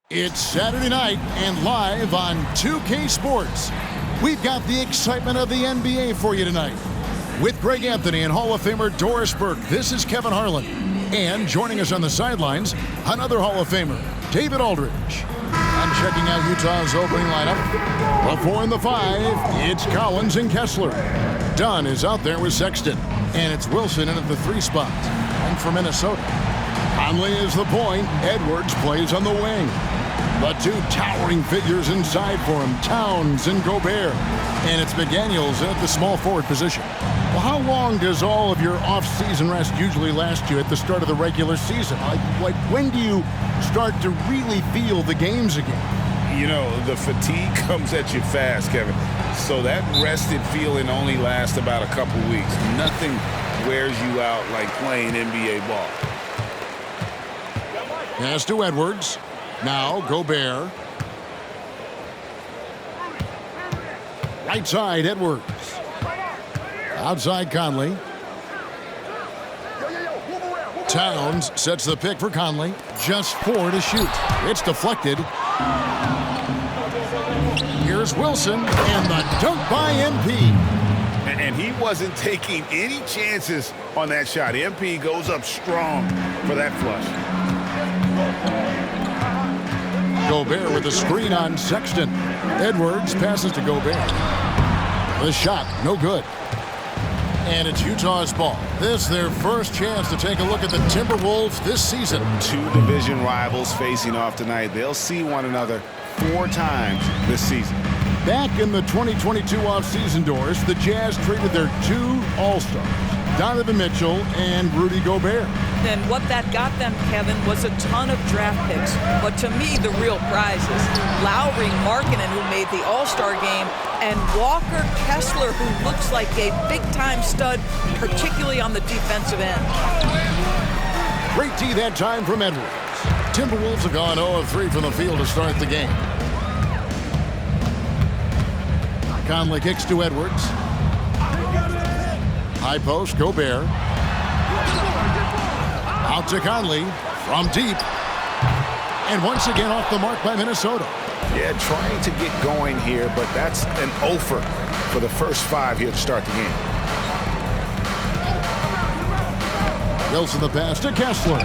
It's Saturday night and live on 2K Sports. We've got the excitement of the NBA for you tonight. With Greg Anthony and Hall of Famer Doris Burke, this is Kevin Harlan. And joining us on the sidelines, another Hall of Famer, David Aldridge. And checking out Utah's opening lineup. The 4 and the 5, it's Collins and Kessler. Dunn is out there with Sexton. And it's Wilson in at the 3 spot. And for Minnesota, Conley is the point. Edwards plays on the wing. The 2 towering figures inside for him, Towns and Gobert. And it's McDaniels at the small forward position. Well, how long does all of your off-season rest usually last you at the start of the regular season? Like when do you start to really feel the games again? You know, the fatigue comes at you fast, Kevin. So that rested feeling only lasts about a couple weeks. Nothing wears you out like playing NBA ball. Pass to Edwards. Now Gobert. Right side, Edwards. Outside, Conley. Towns sets the pick for Conley. Just 4 to shoot. It's deflected. Here's Wilson, and the dunk by MP. And he wasn't taking any chances on that shot. MP goes up strong for that flush. Gobert with the screen on Sexton. Edwards passes to Gobert. The shot, no good. And it's Utah's ball. This their first chance to take a look at the Timberwolves this season. 2 division rivals facing off tonight. They'll see one another 4 times this season. Back in the 2022 offseason, Doors, the Jazz traded their 2 All-Stars, Donovan Mitchell and Rudy Gobert. And what that got them, Kevin, was a ton of draft picks. But to me, the real prizes, Lowry Markkanen, who made the All-Star game, and Walker Kessler, who looks like a big-time stud, particularly on the defensive end. Great D that time from Edwards. Timberwolves have gone 0 of 3 from the field to start the game. Conley kicks to Edwards. High post, Gobert. Out to Conley from deep. And once again off the mark by Minnesota. Yeah, trying to get going here, but that's an offer for the first 5 here to start the game. Wilson the pass to Kessler.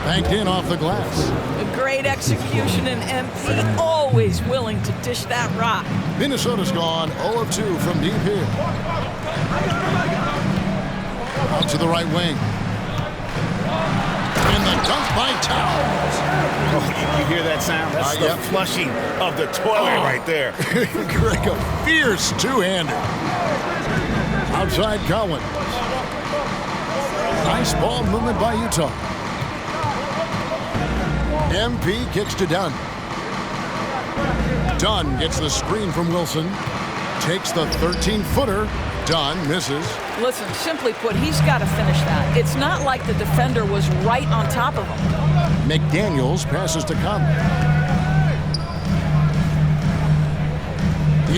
Banked in off the glass. A great execution, and MP always willing to dish that rock. Minnesota's gone 0 of 2 from deep here. Out to the right wing. And the dunk by Towns. Oh, you hear that sound? That's the flushing of the toilet right there. Greg, a fierce 2-hander. Outside Collins. Nice ball movement by Utah. MP kicks to Dunn. Dunn gets the screen from Wilson. Takes the 13-footer. Dunn misses. Listen, simply put, he's got to finish that. It's not like the defender was right on top of him. McDaniels passes to Conley.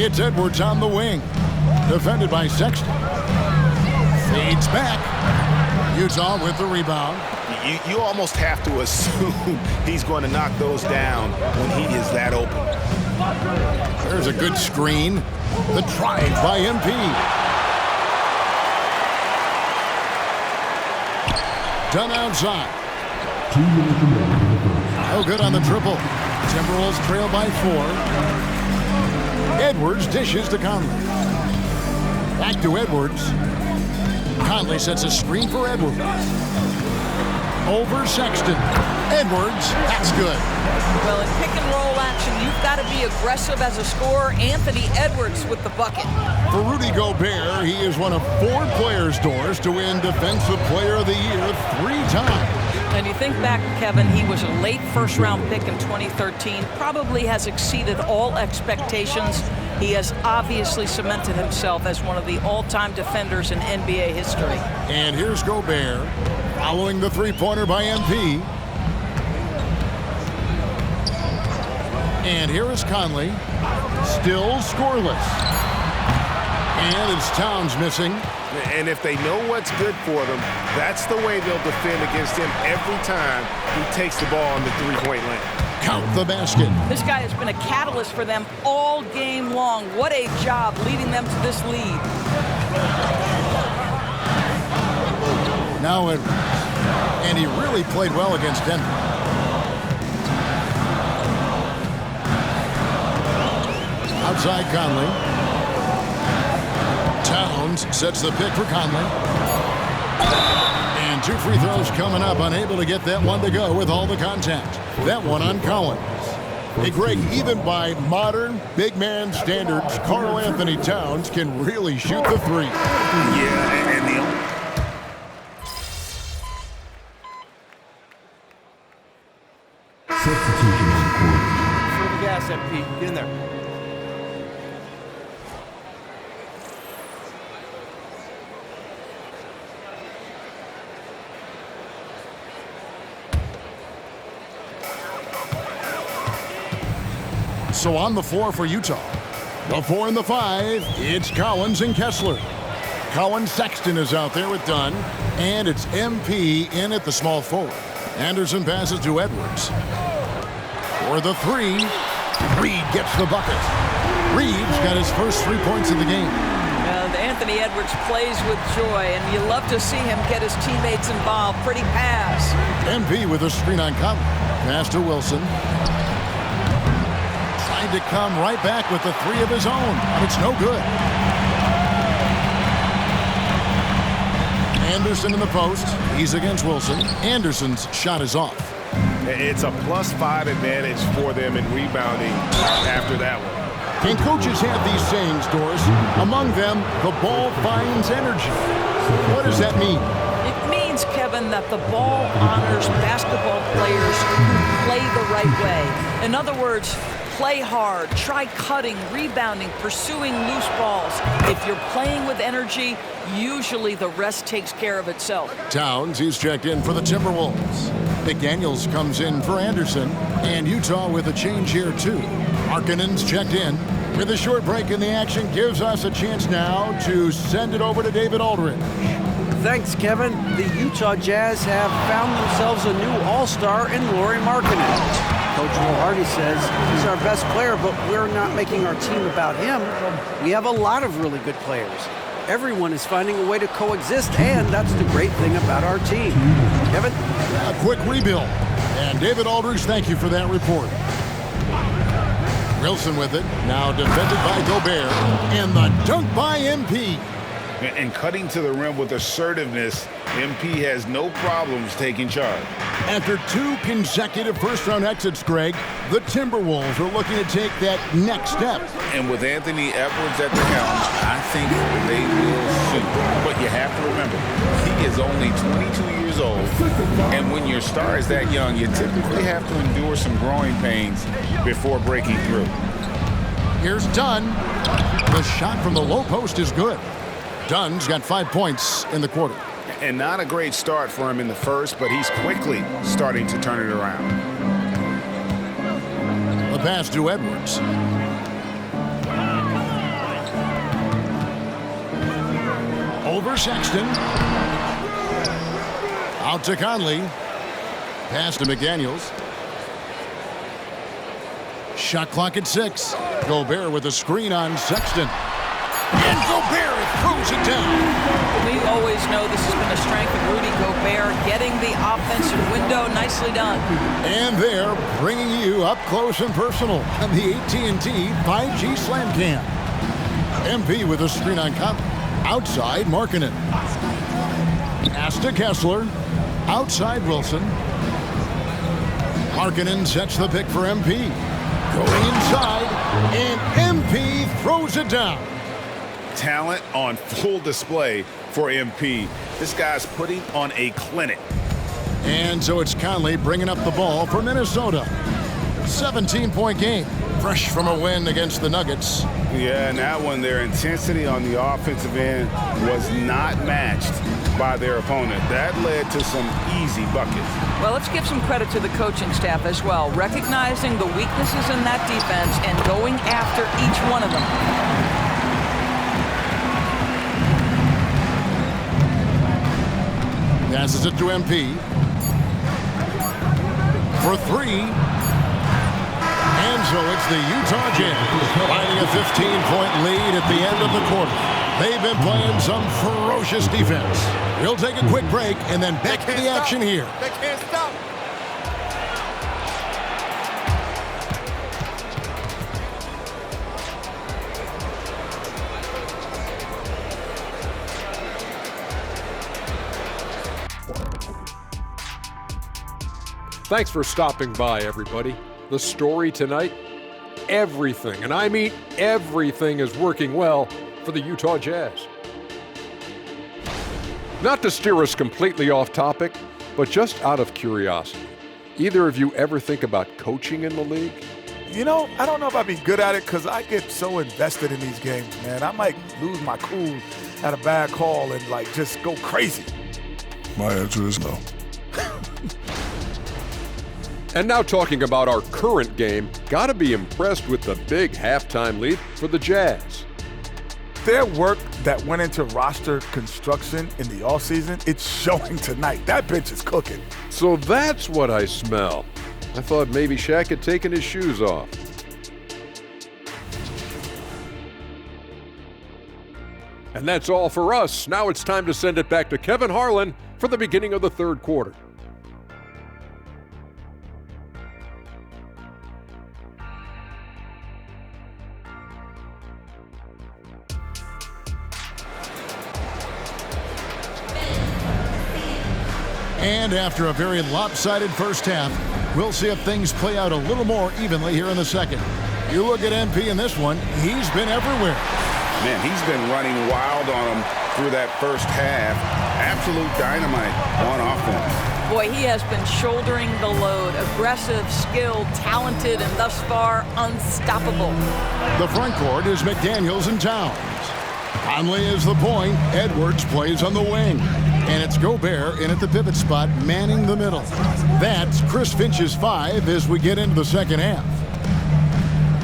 It's Edwards on the wing. Defended by Sexton. Fades back. Utah with the rebound. You almost have to assume he's going to knock those down when he is that open. There's a good screen. The drive by MP. Done outside. No good on the triple. Timberwolves trail by 4. Edwards dishes to Conley. Back to Edwards. Conley sets a screen for Edwards. Over Sexton. Edwards, that's good. Well, in pick and roll action, you've got to be aggressive as a scorer. Anthony Edwards with the bucket. For Rudy Gobert, he is one of 4 players, Doors, to win Defensive Player of the Year 3 times. And you think back, Kevin, he was a late first-round pick in 2013, probably has exceeded all expectations. He has obviously cemented himself as one of the all-time defenders in NBA history. And here's Gobert, following the three-pointer by MP. And here is Conley, still scoreless. And it's Towns missing. And if they know what's good for them, that's the way they'll defend against him every time he takes the ball in the three-point lane. Count the basket. This guy has been a catalyst for them all game long. What a job leading them to this lead. Now Edwards. And he really played well against Denver. Outside Conley. Towns sets the pick for Conley. And 2 free throws coming up. Unable to get that one to go with all the contact. That one on Collins. Hey, Greg, even by modern big man standards, Karl Anthony Towns can really shoot the three. Yeah, and the substitution on court. Fill the gas, MP. Get in there. So on the floor for Utah. The 4 and the 5, it's Collins and Kessler. Colin Sexton is out there with Dunn, and it's MP in at the small forward. Anderson passes to Edwards. For the 3, Reed gets the bucket. Reed's got his first 3 points of the game. Anthony Edwards plays with joy, and you love to see him get his teammates involved. Pretty pass. MP with a screen on Conley. Pass to Wilson. Trying to come right back with the 3 of his own, but it's no good. Anderson in the post. He's against Wilson. Anderson's shot is off. It's a +5 advantage for them in rebounding after that one. And coaches have these sayings, Doris. Among them, the ball finds energy. What does that mean? It means, Kevin, that the ball honors basketball players who play the right way. In other words, play hard, try cutting, rebounding, pursuing loose balls. If you're playing with energy, usually the rest takes care of itself. Towns, he's checked in for the Timberwolves. McDaniels comes in for Anderson, and Utah with a change here too. Markkanen's checked in. With a short break in the action, gives us a chance now to send it over to David Aldridge. Thanks, Kevin. The Utah Jazz have found themselves a new all-star in Lauri Markkanen. Coach Will Hardy says he's our best player, but we're not making our team about him. We have a lot of really good players. Everyone is finding a way to coexist, and that's the great thing about our team. Kevin? A quick rebuild. And David Aldridge, thank you for that report. Wilson with it, now defended by Gobert, and the dunk by MP. And cutting to the rim with assertiveness, MP has no problems taking charge. After 2 consecutive first-round exits, Greg, the Timberwolves are looking to take that next step. And with Anthony Edwards at the helm, I think they will soon. But you have to remember, he is only 22 years old, and when your star is that young, you typically have to endure some growing pains before breaking through. Here's Dunn. The shot from the low post is good. Dunn's got 5 points in the quarter. And not a great start for him in the first, but he's quickly starting to turn it around. The pass to Edwards. Over Sexton. Out to Conley. Pass to McDaniels. Shot clock at 6. Gobert with a screen on Sexton. And Gobert throws it down. We always know this has been a strength of Rudy Gobert, getting the offensive window. Nicely done. And they're bringing you up close and personal on the AT&T 5G Slam Cam. MP with a screen on Conley. Outside, Markkanen. Pass to Kessler. Outside, Wilson. Markkanen sets the pick for MP. Going inside, and MP throws it down. Talent on full display for MP. This guy's putting on a clinic. And so it's Conley bringing up the ball for Minnesota. 17-point game, fresh from a win against the Nuggets. Yeah, and that one, their intensity on the offensive end was not matched by their opponent. That led to some easy buckets. Well, let's give some credit to the coaching staff as well, recognizing the weaknesses in that defense and going after each one of them. Passes it to MP. For three. And so it's the Utah Jazz finding a 15-point lead at the end of the quarter. They've been playing some ferocious defense. We'll take a quick break and then back to the action here. They can't stop. Thanks for stopping by, everybody. The story tonight, everything, and I mean everything, is working well for the Utah Jazz. Not to steer us completely off topic, but just out of curiosity, either of you ever think about coaching in the league? You know, I don't know if I'd be good at it because I get so invested in these games, man. I might lose my cool at a bad call and, like, just go crazy. My answer is no. And now talking about our current game, gotta be impressed with the big halftime lead for the Jazz. Their work that went into roster construction in the offseason, it's showing tonight. That bench is cooking. So that's what I smell. I thought maybe Shaq had taken his shoes off. And that's all for us. Now it's time to send it back to Kevin Harlan for the beginning of the third quarter. And after a very lopsided first half, we'll see if things play out a little more evenly here in the second. You look at MP in this one, he's been everywhere. Man, he's been running wild on them through that first half. Absolute dynamite on offense. Boy, he has been shouldering the load. Aggressive, skilled, talented, and thus far unstoppable. The front court is McDaniels and Towns. Conley is the point. Edwards plays on the wing. And it's Gobert in at the pivot spot, manning the middle. That's Chris Finch's 5 as we get into the second half.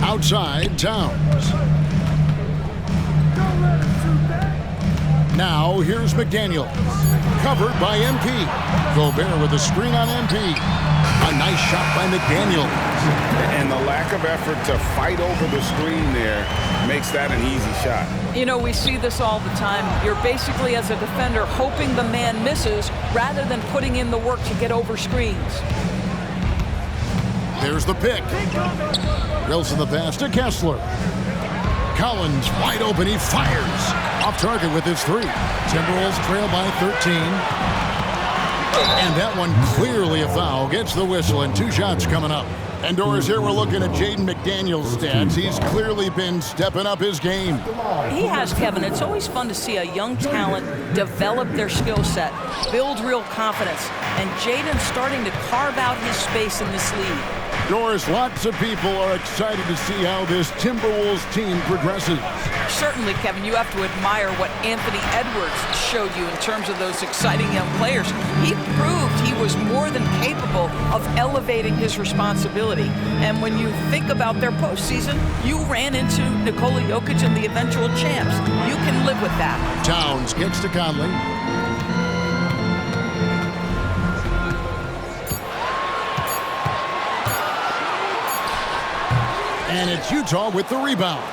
Outside, Towns. Now, here's McDaniels. Covered by MP. Gobert with a screen on MP. A nice shot by McDaniels. And the lack of effort to fight over the screen there makes that an easy shot. You know, we see this all the time. You're basically, as a defender, hoping the man misses rather than putting in the work to get over screens. There's the pick. Wilson the pass to Kessler. Collins wide open. He fires. Off target with his 3. Timberwolves trail by 13. And that one clearly a foul. Gets the whistle and 2 shots coming up. And Doris, here we're looking at Jaden McDaniels' stats. He's clearly been stepping up his game. He has, Kevin. It's always fun to see a young talent develop their skill set, build real confidence, and Jaden's starting to carve out his space in this league. Doris, lots of people are excited to see how this Timberwolves team progresses. Certainly, Kevin, you have to admire what Anthony Edwards showed you in terms of those exciting young players. He proved he was more than capable of elevating his responsibility. And when you think about their postseason, you ran into Nikola Jokic and the eventual champs. You can live with that. Towns gets to Conley. And it's Utah with the rebound.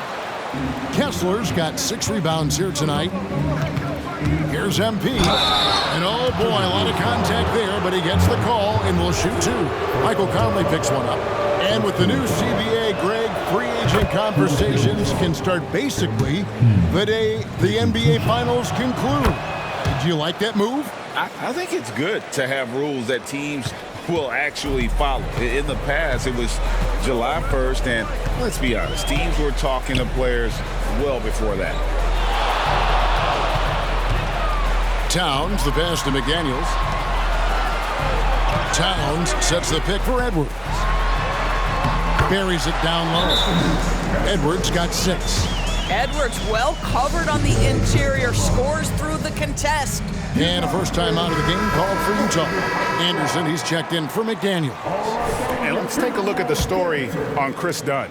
Kessler's got 6 rebounds here tonight. Here's MP. And oh boy, a lot of contact there, but he gets the call and will shoot 2. Michael Conley picks one up. And with the new CBA, Greg, free agent conversations can start basically the day the NBA Finals conclude. Did you like that move? I think it's good to have rules that teams will actually follow. In the past, it was July 1st, and let's be honest, teams were talking to players well before that. Towns, the pass to McDaniels. Towns sets the pick for Edwards. Buries it down low. Edwards got 6. Edwards well covered on the interior, scores through the contest. And a first time out of the game called for Utah. Anderson, he's checked in for McDaniels. And let's take a look at the story on Chris Dunn.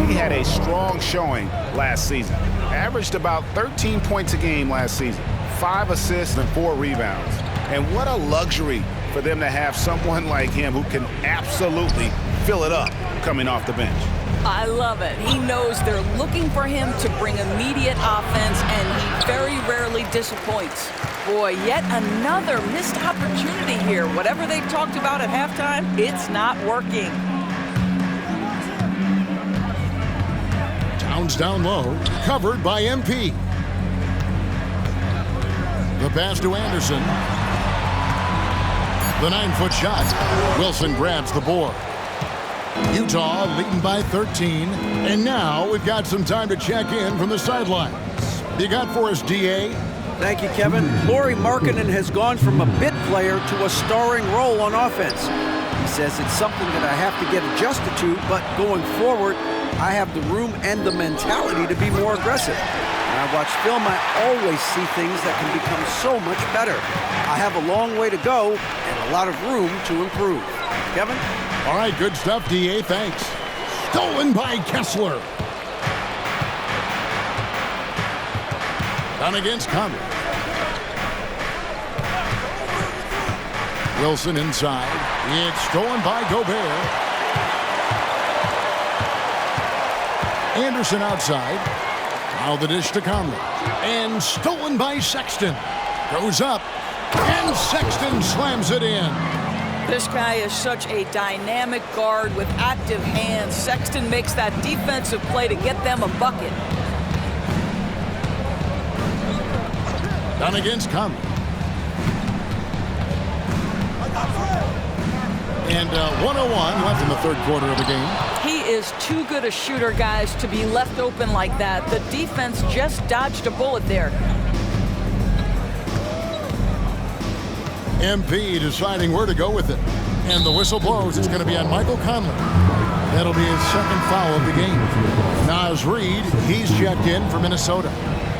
He had a strong showing last season. Averaged about 13 points a game last season. 5 assists and 4 rebounds. And what a luxury for them to have someone like him who can absolutely fill it up coming off the bench. I love it. He knows they're looking for him to bring immediate offense, and he very rarely disappoints. Boy, yet another missed opportunity here. Whatever they talked about at halftime, it's not working. Towns down low, covered by MP. The pass to Anderson. The 9-foot shot. Wilson grabs the board. Utah leading by 13. And now we've got some time to check in from the sidelines. You got for us, DA? Thank you, Kevin. Lauri Markkanen has gone from a bit player to a starring role on offense. He says it's something that I have to get adjusted to, but going forward, I have the room and the mentality to be more aggressive. When I watch film, I always see things that can become so much better. I have a long way to go and a lot of room to improve. Kevin? All right, good stuff, DA. Thanks. Stolen by Kessler. Down against Conley. Wilson inside. It's stolen by Gobert. Anderson outside. Now the dish to Conley. And stolen by Sexton. Goes up. And Sexton slams it in. This guy is such a dynamic guard with active hands. Sexton makes that defensive play to get them a bucket. Down against Conley. And 1:01 left in the third quarter of the game. He is too good a shooter, guys, to be left open like that. The defense just dodged a bullet there. MP deciding where to go with it. And the whistle blows. It's going to be on Michael Conley. That'll be his second foul of the game. Naz Reid, he's checked in for Minnesota.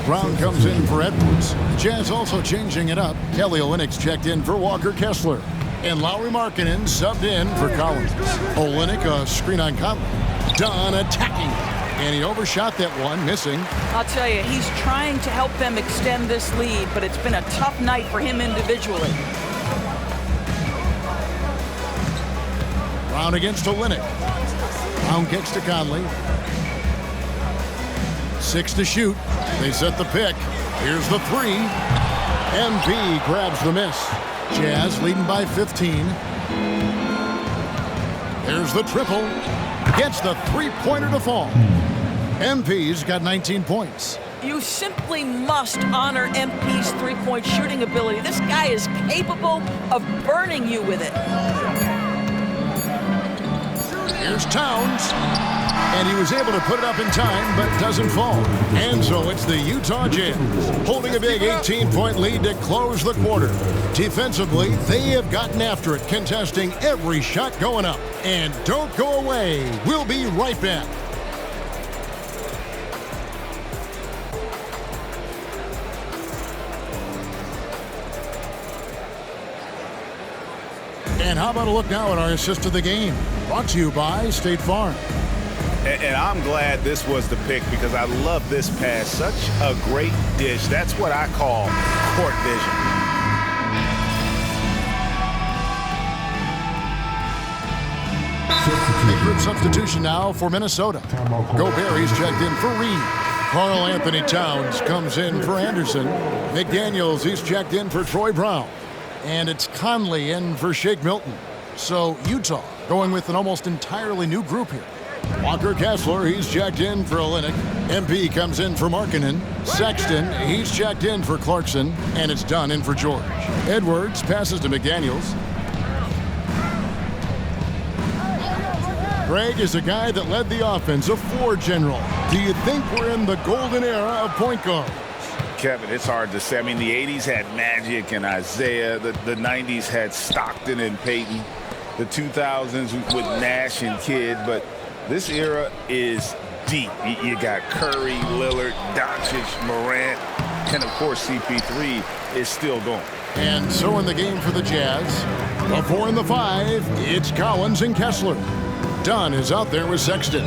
Brown comes in for Edwards. Jazz also changing it up. Kelly Olynyk's checked in for Walker Kessler. And Lauri Markkanen subbed in for Collins. Olynyk, a screen on Conley. Dunn attacking. And he overshot that one, missing. I'll tell you, he's trying to help them extend this lead, but it's been a tough night for him individually. Brown against Olynyk. Brown kicks to Conley. 6 to shoot. They set the pick. Here's the 3. MP grabs the miss. Jazz leading by 15. There's the triple. Gets the three-pointer to fall. MP's got 19 points. You simply must honor MP's three-point shooting ability. This guy is capable of burning you with it. Here's Towns. And he was able to put it up in time, but doesn't fall. And so it's the Utah Jazz holding a big 18-point lead to close the quarter. Defensively, they have gotten after it, contesting every shot going up. And don't go away. We'll be right back. And how about a look now at our assist of the game? Brought to you by State Farm. And I'm glad this was the pick because I love this pass. Such a great dish. That's what I call court vision. A group substitution now for Minnesota. Gobert's checked in for Reid. Karl Anthony Towns comes in for Anderson. McDaniels, he's checked in for Troy Brown. And it's Conley in for Shake Milton. So Utah going with an almost entirely new group here. Walker Kessler, he's checked in for Olynyk. MP comes in for Markkanen. Sexton, he's checked in for Clarkson. And it's Dunn in for George. Edwards passes to McDaniels. Greg is a guy that led the offense, a floor general. Do you think we're in the golden era of point guards? Kevin, it's hard to say. I mean, the 80s had Magic and Isaiah. The 90s had Stockton and Peyton. the 2000s with Nash and Kidd, but this era is deep. You got Curry, Lillard, Doncic, Morant, and of course CP3 is still going. And so in the game for the Jazz, the 4 and the 5, it's Collins and Kessler. Dunn is out there with Sexton.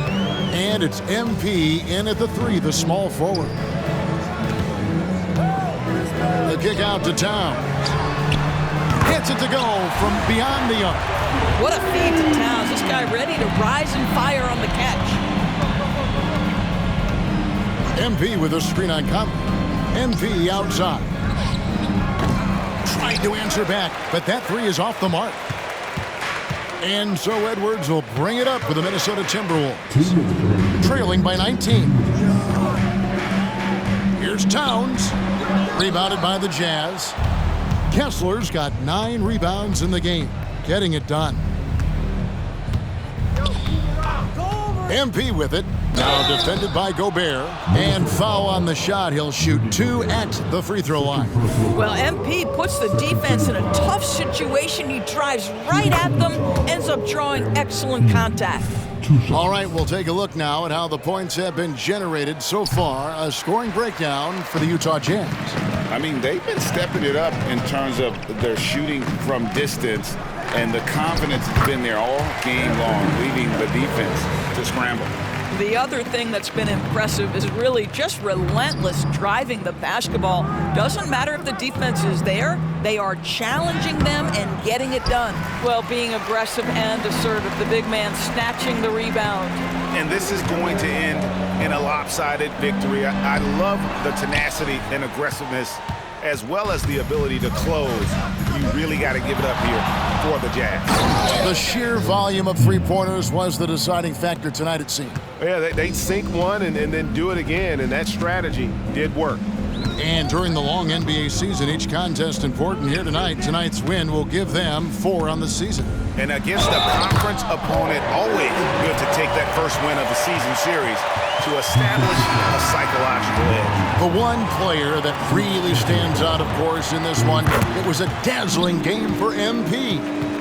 And it's MP in at the 3, the small forward. The kick out to Towns. Hits it to go from beyond the arc. What a feed to Towns. This guy ready to rise and fire on the catch. MP with a screen on Conley. MP outside. Tried to answer back, but that 3 is off the mark. And so Edwards will bring it up for the Minnesota Timberwolves. Trailing by 19. Here's Towns. Rebounded by the Jazz. Kessler's got 9 rebounds in the game. Getting it done. MP with it. Now defended by Gobert. And foul on the shot. He'll shoot 2 at the free throw line. Well, MP puts the defense in a tough situation. He drives right at them, ends up drawing excellent contact. All right, we'll take a look now at how the points have been generated so far. A scoring breakdown for the Utah Jazz. I mean, they've been stepping it up in terms of their shooting from distance, and the confidence has been there all game long, leading the defense to scramble. The other thing that's been impressive is really just relentless driving the basketball. Doesn't matter if the defense is there, they are challenging them and getting it done. Well, being aggressive and assertive, the big man snatching the rebound. And this is going to end in a lopsided victory. I love the tenacity and aggressiveness as well as the ability to close. You really got to give it up here for the Jazz. The sheer volume of three-pointers was the deciding factor tonight, it seemed. Yeah, they sink one and then do it again, and that strategy did work. And during the long NBA season, each contest important. Here tonight. Tonight's win will give them 4 on the season. And against a conference opponent, always good to take that first win of the season series to establish a psychological edge. The one player that really stands out, of course, in this one, it was a dazzling game for MP.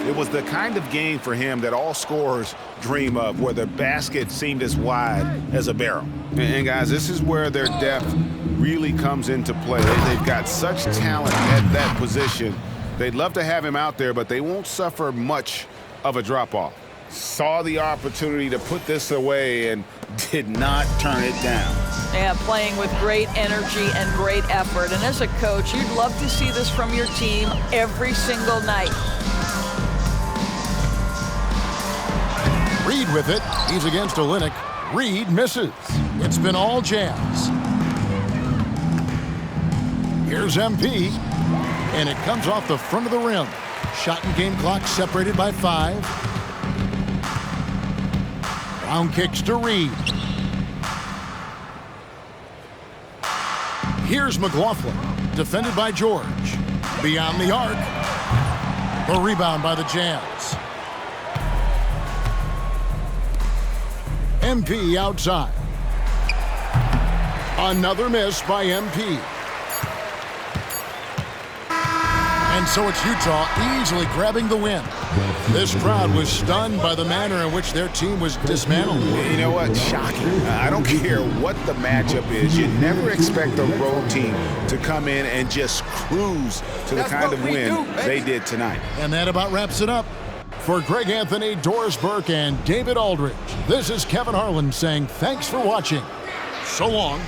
It was the kind of game for him that all scorers dream of, where the basket seemed as wide as a barrel. And guys, this is where their depth really comes into play. They've got such talent at that position. They'd love to have him out there, but they won't suffer much of a drop-off. Saw the opportunity to put this away and did not turn it down. Yeah, playing with great energy and great effort. And as a coach, you'd love to see this from your team every single night. Reed with it. He's against Olynyk. Reed misses. It's been all Jazz. Here's MP. And it comes off the front of the rim. Shot and game clock separated by 5. Round kicks to Reed. Here's McLaughlin. Defended by George. Beyond the arc. The rebound by the Jazz. MP outside. Another miss by MP. And so it's Utah easily grabbing the win. This crowd was stunned by the manner in which their team was dismantled. You know what? Shocking. I don't care what the matchup is. You never expect a road team to come in and just cruise to the kind of win they did tonight. And that about wraps it up. For Greg Anthony, Doris Burke, and David Aldridge, this is Kevin Harlan saying thanks for watching. So long.